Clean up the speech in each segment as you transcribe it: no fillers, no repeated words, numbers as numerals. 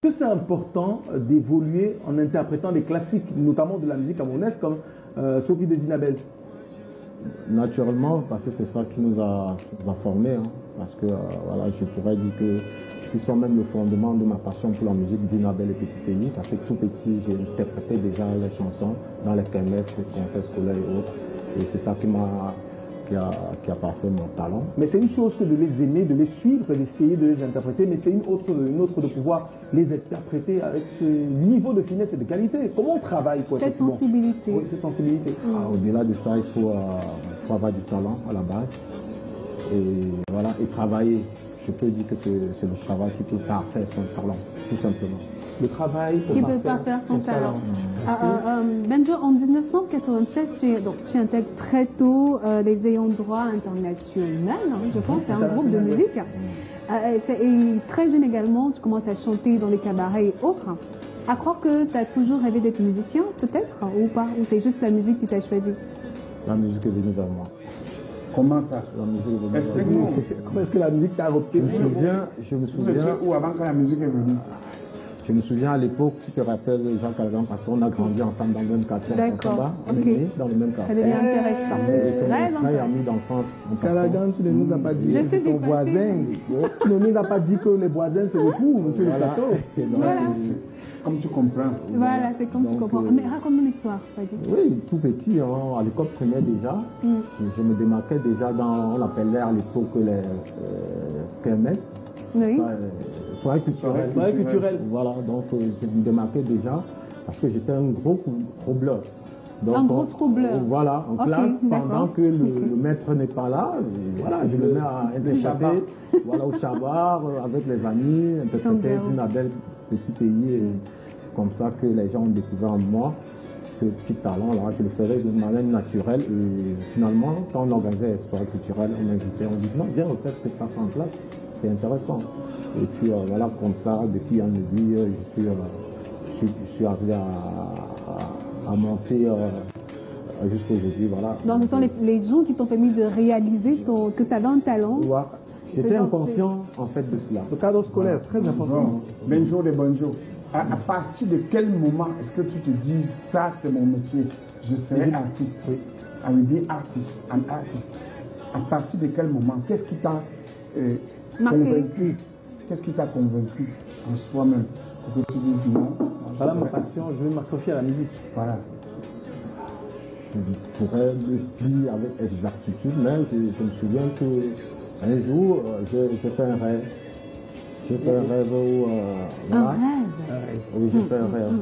Que c'est important d'évoluer en interprétant des classiques, notamment de la musique camerounaise comme Sophie de Dinabel? Naturellement, parce que c'est ça qui nous a formés. Hein, parce que voilà, je pourrais dire que qui sont même le fondement de ma passion pour la musique d'Inabel et Petit Pays. Parce que tout petit, j'ai interprété déjà les chansons dans les kermesses, les concerts scolaires et autres. Et c'est ça qui a parfait mon talent. Mais c'est une chose que de les aimer, de les suivre, d'essayer de les interpréter, mais c'est une autre de pouvoir les interpréter avec ce niveau de finesse et de qualité. Comment on travaille pour cette sensibilité. Oui, cette sensibilité. Au-delà de ça, il faut avoir du talent à la base. Et voilà, et travailler. Je peux dire que c'est le travail qui peut parfaire son talent, tout simplement. Le travail qui peut parfaire son talent. Benjo, en 1996, tu intègres très tôt les ayants droit internationaux, je pense, c'est un groupe de musique. Et très jeune également, tu commences à chanter dans les cabarets et autres. À croire que tu as toujours rêvé d'être musicien, peut-être, ou pas? Ou c'est juste la musique qui t'a choisi? La musique est venue vers moi. Comment ça? La musique est venue vers moi. Comment est-ce que la musique t'a adopté? Je me souviens. Ou avant que la musique est venue? Je me souviens à l'époque, tu te rappelles Jean Calvin, parce qu'on a grandi ensemble dans le même quartier. D'accord. On est nés dans le même quartier. Ça devient intéressant. C'est mon frère et ami d'enfance. Calagan, tu ne nous as pas dit que c'est ton voisin. Tu ne nous as pas dit que les voisins se retrouvent sur le plateau. Voilà. Comme tu comprends. Voilà, c'est comme tu comprends. Mais raconte-nous l'histoire, vas-y. Oui, tout petit, à l'école primaire déjà, je me démarquais déjà dans, on appelait à l'époque les kermesses. Oui. Soirée culturelle. Voilà, donc je me démarquais déjà parce que j'étais un gros troubleur. Donc, un gros troubleur. Voilà, en classe, pendant que le maître n'est pas là, voilà, je me mets à interpréter voilà, au chabar avec les amis, interpréter Dinabel, Petit Pays. Et c'est comme ça que les gens ont découvert en moi ce petit talent-là. Je le faisais de manière naturelle et finalement, quand on organisait les soirées culturelles, on m'invitait, on dit non, viens refaire cette place en place. C'est intéressant. Et puis voilà, comme ça, depuis un début, je suis arrivé à monter jusqu'à aujourd'hui. Voilà. Donc ce sont les gens qui t'ont permis de réaliser que tu avais un talent. Ouais. J'étais inconscient en fait de cela. Le cadre scolaire, très important. Benjo de Bonjo. À partir de quel moment est-ce que tu te dis ça c'est mon métier, je serai artiste? Oui. I will be artist, an artist. À partir de quel moment? Qu'est-ce qui t'a convaincu? Qu'est-ce qui t'a convaincu en soi-même pour que tu dises non? Voilà ma passion, je vais m'accrocher à la musique. Voilà. Je pourrais le dire avec exactitude, mais je me souviens qu'un jour, j'ai fait un rêve. J'ai fait un rêve où... voilà. Un rêve? Oui, j'ai fait un rêve.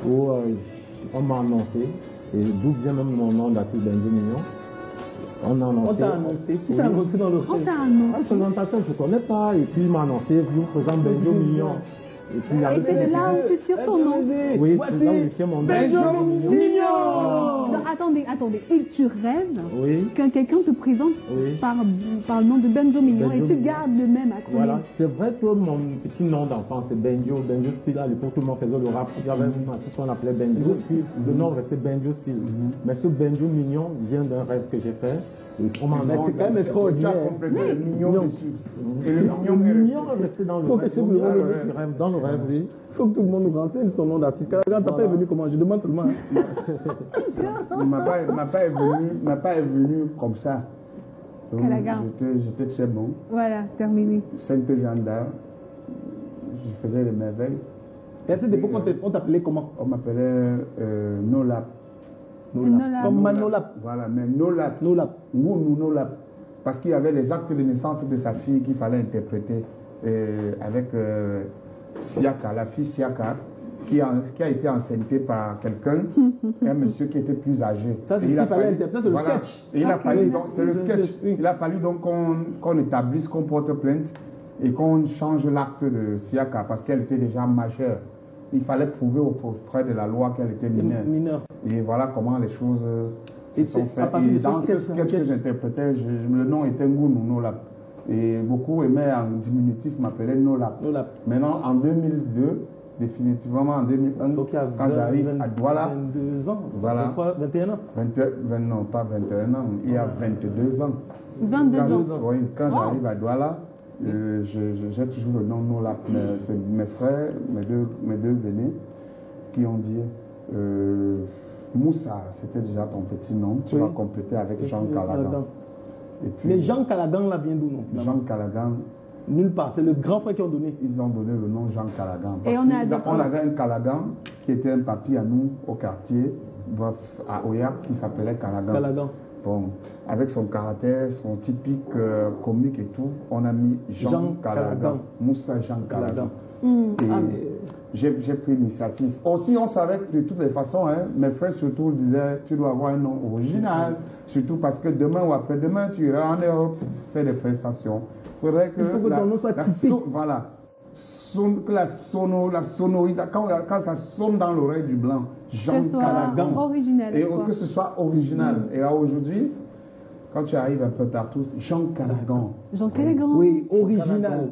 Où on m'a annoncé, et d'où vient même mon nom d'artiste Benjo Mignon. On t'a annoncé. Qui t'a annoncé dans le rêve? On t'a annoncé. La présentation, je ne connais pas. Et puis, il m'a annoncé, vous présente Benjo Mignon. Et puis, c'est là où tu tires ton nom. Oui, c'est là où je tire mon nom. Benjo Mignon. Non, attendez. Et tu rêves que quelqu'un te présente par le nom de Benjo Mignon et tu gardes le même acronyme. Voilà, c'est vrai que mon petit nom d'enfant, c'est Benjo Style. À l'époque, tout le monde faisait le rap. Il y avait un artiste qu'on appelait Benjo Style. Le nom restait Benjo Style. Mais ce Benjo Mignon vient d'un rêve que j'ai fait. C'est quand même extraordinaire. Le mignon dessus. Et le mignon est resté dans le rêve. Dans le rêve, oui. Il faut que tout le monde nous renseigne son nom d'artiste. Quand t'as pas venu comment? Je demande seulement. Ma part est venue comme ça. J'étais très bon. Voilà, terminé. Sainte-Jeanne d'Arc. Je faisais les merveilles. Et à cette époque, on t'appelait comment? On m'appelait Nolap. Comme Manolap. Voilà, mais Nolap. Nolap. Parce qu'il y avait les actes de naissance de sa fille qu'il fallait interpréter avec Siaka, la fille Siaka, qui a été enceintée par quelqu'un, un monsieur qui était plus âgé. Ça, c'est ce qu'il fallait interpréter, c'est le sketch. Et il a fallu donc, c'est le sketch. Il a fallu donc qu'on établisse, qu'on porte plainte et qu'on change l'acte de Siaka parce qu'elle était déjà majeure. Il fallait prouver auprès de la loi qu'elle était mineure. Et voilà comment les choses se sont faites. Et dans ce sketch que j'interprétais, le nom était Ngounou Nolap. Et beaucoup aimaient en diminutif m'appeler Nolap. Maintenant, en 2002, définitivement en 2001, quand j'arrive à Douala. 22 ans, voilà, 21 ans. Non, pas 21 ans, il y a 22 ans. 22 ans. Oui, quand j'arrive à Douala, J'ai toujours le nom Nolap. C'est mes frères, mes deux aînés, qui ont dit Moussa, c'était déjà ton petit nom. Tu vas compléter avec Jean Callaghan. Mais Jean Callaghan, là, vient d'où, non? Jean Callaghan. Nulle part, c'est le grand frère qui ont donné. Ils ont donné le nom Jean Callaghan. Et on avait un Callaghan qui était un papy à nous au quartier, à Oyak, qui s'appelait Callaghan. Bon, avec son caractère, son typique comique et tout, on a mis Jean Callaghan. Moussa Jean Callaghan. J'ai pris l'initiative. Aussi, on savait que de toutes les façons, mes frères surtout disaient, tu dois avoir un nom original, surtout parce que demain ou après-demain, tu iras en Europe faire des prestations. Il faudrait que, ton nom soit typique. Voilà. Que la sonorité, quand ça sonne dans l'oreille du blanc, Jean Callaghan. Original. Et que ce soit original. Et là, aujourd'hui, quand tu arrives un peu partout, Jean Callaghan. Jean Callaghan. Oui, original.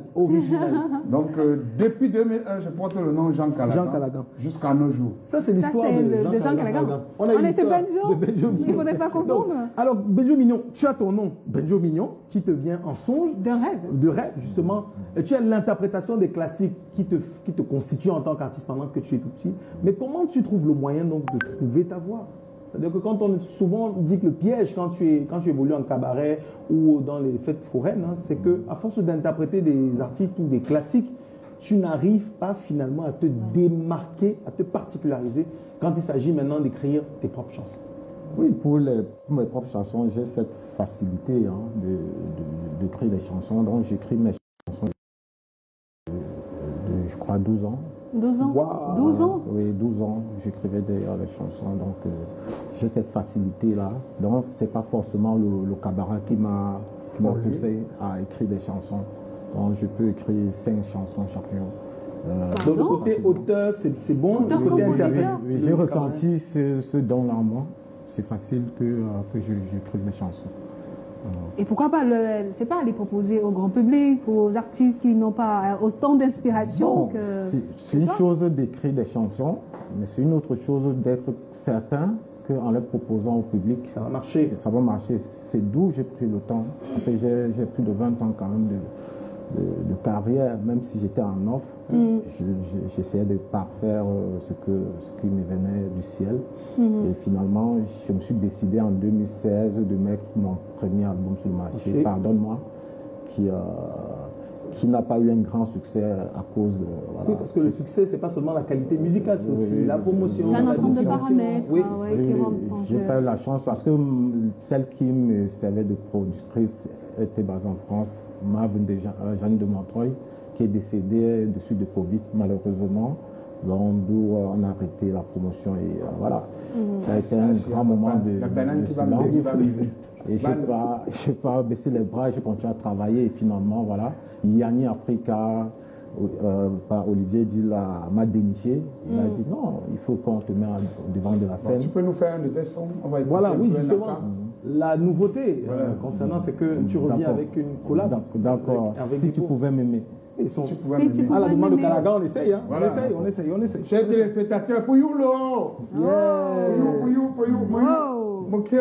Donc, depuis 2001, je porte le nom Jean Callaghan. Jusqu'à nos jours. Ça, c'est l'histoire de Jean Callaghan. On a était Benjo. Il ne faudrait pas confondre. Alors, Benjo Mignon, tu as ton nom, Benjo Mignon, qui te vient en songe. D'un rêve. De rêve, justement. Et tu as l'interprétation des classiques qui te constituent en tant qu'artiste pendant que tu es tout petit. Mais comment tu trouves le moyen, donc, de trouver ta voix? C'est-à-dire que quand on souvent dit que le piège, quand tu évolues en cabaret ou dans les fêtes foraines, c'est qu'à force d'interpréter des artistes ou des classiques, tu n'arrives pas finalement à te démarquer, à te particulariser quand il s'agit maintenant d'écrire tes propres chansons. Oui, pour mes propres chansons, j'ai cette facilité d'écrire des chansons. Donc j'écris mes chansons de, je crois, 12 ans. 12 ans. Wow. 12 ans. Oui, 12 ans, j'écrivais d'ailleurs les chansons, donc j'ai cette facilité-là. Donc, ce n'est pas forcément le cabaret qui m'a poussé à écrire des chansons. Donc, je peux écrire 5 chansons chaque jour. Donc, le côté auteur, c'est bon. Auteur le côté interprète. Oui, j'ai ressenti ce don-là en moi. C'est facile que j'écrive des chansons. Et pourquoi pas, c'est pas les proposer au grand public, aux artistes qui n'ont pas autant d'inspiration que... C'est une chose d'écrire des chansons, mais c'est une autre chose d'être certain qu'en les proposant au public, ça va marcher. Ça va marcher. C'est d'où j'ai pris le temps. Parce que j'ai plus de 20 ans quand même de carrière, même si j'étais en off, j'essayais de parfaire ce qui me venait du ciel. Et finalement, je me suis décidé en 2016 de mettre mon premier album sur le marché, Pardonne-moi, qui n'a pas eu un grand succès à cause de... Voilà. Oui, parce que le succès, c'est pas seulement la qualité musicale, c'est aussi la promotion. C'est un ensemble de paramètres. Oui, j'ai pas eu la chance parce que celle qui me servait de productrice était basée en France, Jeanne de Montreuil, qui est décédée de suite de Covid, malheureusement. Donc, d'où on a arrêté la promotion et voilà. Ça a été un grand moment de silence. Et je n'ai pas baissé les bras, j'ai continué à travailler et finalement, voilà, Yanni Africa, par Olivier Dilla, m'a déniché. Il a dit non, il faut qu'on te mette devant de la scène. Tu peux nous faire un de tes sons? Voilà, oui, justement. La nouveauté concernant, c'est que tu reviens avec une collab. D'accord, si tu pouvais m'aimer. À la demande de Callaghan, on essaye, hein. Voilà. On essaye. Chers téléspectateurs, pour you, là. Pour you. Ok.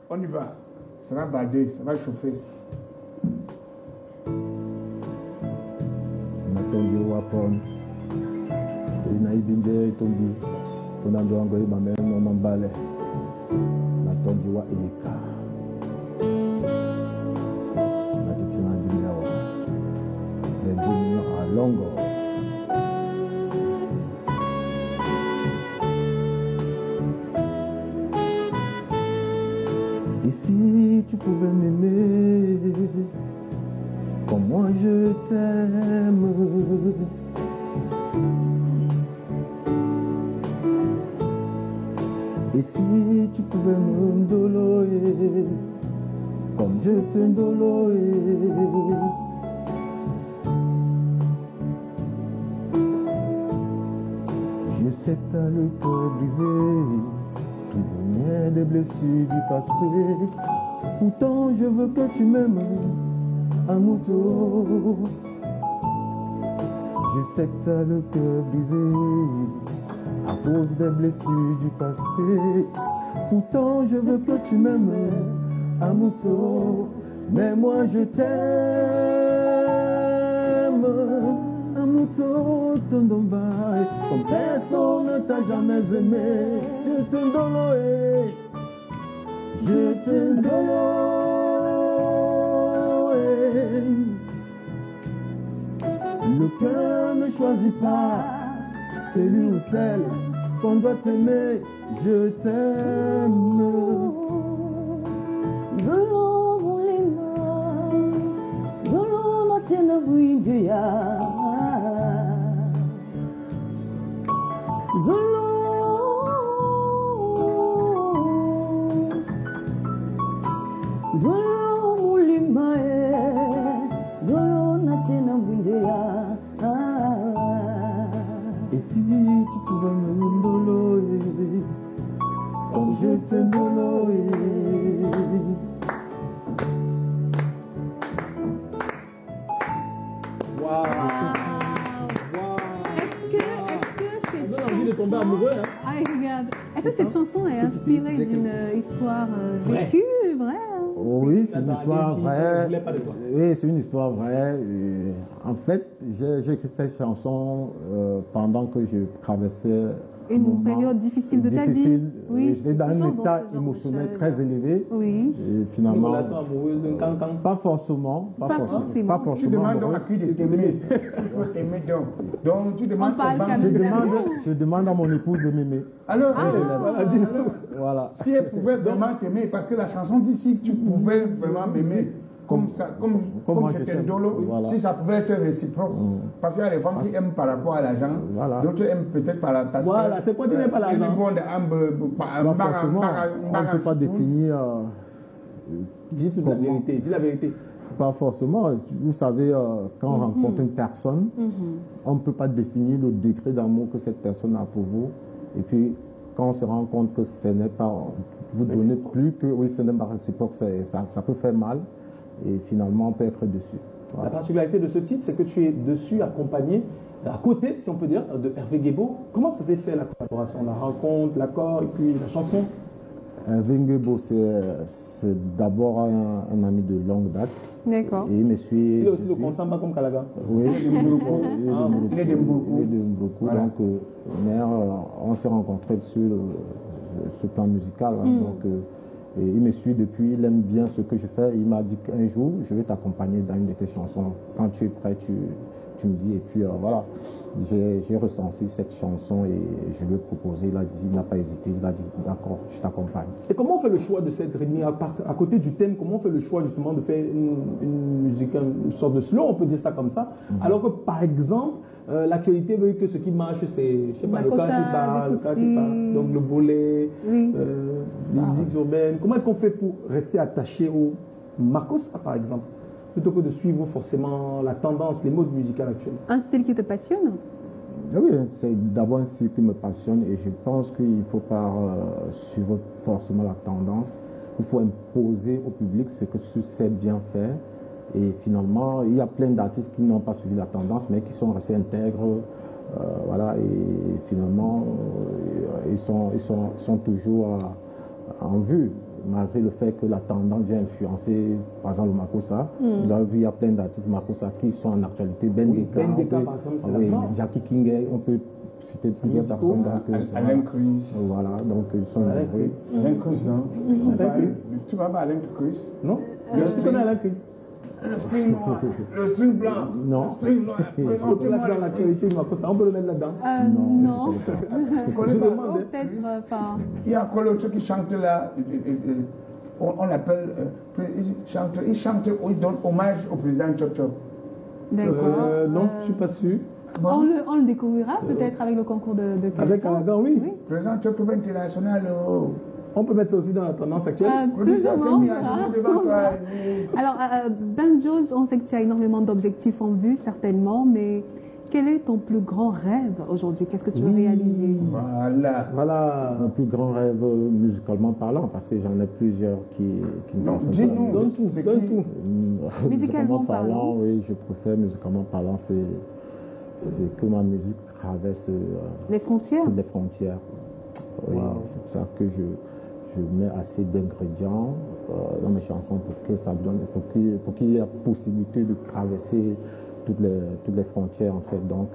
On y va. Ça va bader, ça va chauffer. Matongi wapon. Inaibinje itombi. Kunando ango ibame no mambale. Matongi wa eka. Matitina ndinyawa. Benjo Mignon à Longo. Et si tu pouvais m'aimer comme moi je t'aime, et si tu pouvais me dolorer comme je te dolorais, je sais que t'as le cœur brisé, prisonnier des blessures du passé. Pourtant je veux que tu m'aimes, un mouton. Je sais que t'as le cœur brisé à cause des blessures du passé. Pourtant je veux que tu m'aimes, un mouton. Mais moi je t'aime, Amuto Tondombai, comme personne ne t'a jamais aimé. Je te donne, je te donne. Le cœur ne choisit pas celui ou celle qu'on doit aimer. Je t'aime. Et si tu pouvais me doloer, comme je te doloer. Waouh. Est-ce que On a envie de tomber amoureux, hein. Ah, regarde. Est-ce que cette chanson est inspirée d'une histoire vécue, vraie? Oui, c'est une histoire vraie. Je voulais pas de toi. Oui, c'est une histoire vraie. En fait, j'ai écrit cette chanson pendant que je traversais Une période difficile de ta vie. Oui, j'étais dans un toujours état ce genre de émotionnel choses. très élevé. Oui. Et Une finalement, relation amoureuse, un cancan. pas forcément. Pas forcément. Pas Tu forcément demandes donc à amoureuse. qui de t'aimer. Tu dois t'aimer donc. Donc tu demandes On parle aux banques. quand Je même. demande à mon épouse de m'aimer. Alors, Voilà, dis-nous. Voilà. si elle pouvait vraiment t'aimer, parce que la chanson dit si tu pouvais vraiment m'aimer, comme ça, comme moi je j'étais t'aime. dolo, Voilà. si ça pouvait être réciproque. Parce qu'il y a des femmes qui aiment par rapport à l'argent, Voilà. d'autres aiment peut-être par la parce Voilà, c'est quoi tu n'aimes pas l'argent? Pas forcément, on ne peut pas définir. Dis toute la vérité, dis la vérité. Pas forcément. Vous savez, quand on rencontre une personne, on ne peut pas définir le degré d'amour que cette personne a pour vous. Et puis, quand on se rend compte que ce n'est pas, vous donnez plus que, oui, ce n'est pas réciproque, ça peut faire mal. Et finalement, on peut être dessus. La Voilà. particularité de ce titre, c'est que tu es dessus accompagné, à côté, si on peut dire, de Hervé Guébo. Comment ça s'est fait la collaboration, la rencontre, l'accord et puis la chanson? Hervé Guébo, c'est d'abord un ami de longue date. D'accord. Et il me suit. Il est aussi le consamba comme Kalaga. Oui, il est de Mboko. Il est de Mboko. Il est de Mboko. Voilà. Donc, mais, on s'est rencontrés sur ce plan musical. Hein, donc, et il me suit depuis, il aime bien ce que je fais. Il m'a dit qu'un jour, je vais t'accompagner dans une de tes chansons. Quand tu es prêt, tu me dis. Et puis voilà, j'ai recensé cette chanson et je lui ai proposé. Il a dit, il n'a pas hésité. Il a dit, d'accord, je t'accompagne. Et comment on fait le choix de cette rythmique à côté du thème? Comment on fait le choix justement de faire une musique, une sorte de slow, on peut dire ça comme ça, alors que par exemple, l'actualité veut que ce qui marche, c'est, je sais pas, le Makossa, cas qui parle, le le cas qui parle, donc le bolet, Oui. les musiques urbaines. Comment est-ce qu'on fait pour rester attaché au Makossa, par exemple, plutôt que de suivre forcément la tendance, les modes musicaux actuels? Un style qui te passionne? Oui, c'est d'abord un style qui me passionne et je pense qu'il ne faut pas suivre forcément la tendance. Il faut imposer au public ce que tu sais bien faire. Et finalement, il y a plein d'artistes qui n'ont pas suivi la tendance, mais qui sont restés intègres. Voilà, et finalement, ils sont toujours en vue, malgré le fait que la tendance vient influencer, par exemple, le Makossa. Vous avez vu, il y a plein d'artistes Makossa qui sont en actualité. Ben Deka, par exemple, c'est oui, la norme. Jackie King, on peut citer plusieurs personnes. Alain Cruz. Voilà, donc ils sont Alain nombreux. Chris. Alain Cruz, non? Alain Cruz. Tu vas pas Alain Cruz? Non? Je connais Alain Chris. Le string noir, le string blanc, Non. le string noir. Donc là, c'est Présentez-moi dans le string. l'actualité du Makossa. On peut le mettre là-dedans. Non. Je demande. Oh, peut-être pas. Il y a encore l'autre qui chante là, on l'appelle, il chante, il donne hommage au président Chop Chop. D'accord. Non, je ne suis pas sûr. On le découvrira peut-être avec le concours de Avec Kalaga, oui. Oui. Président Chop Chop international. On peut mettre ça aussi dans la tendance actuelle. Plus ou moins. devant toi. Alors, Benjo, on sait que tu as énormément d'objectifs en vue, certainement, mais quel est ton plus grand rêve aujourd'hui? Qu'est-ce que tu veux réaliser? Voilà. Voilà. Mon plus grand rêve musicalement parlant, parce que j'en ai plusieurs qui Non, me sont dis-nous. Donne tout, C'est donne qui? tout. Musicalement parlant. Oui, je préfère musicalement parlant, c'est que ma musique traverse Les frontières? les frontières. Oui, Wow. c'est pour ça que je mets assez d'ingrédients dans mes chansons pour que ça donne, pour qu'il y ait la possibilité de traverser toutes les frontières en fait. Donc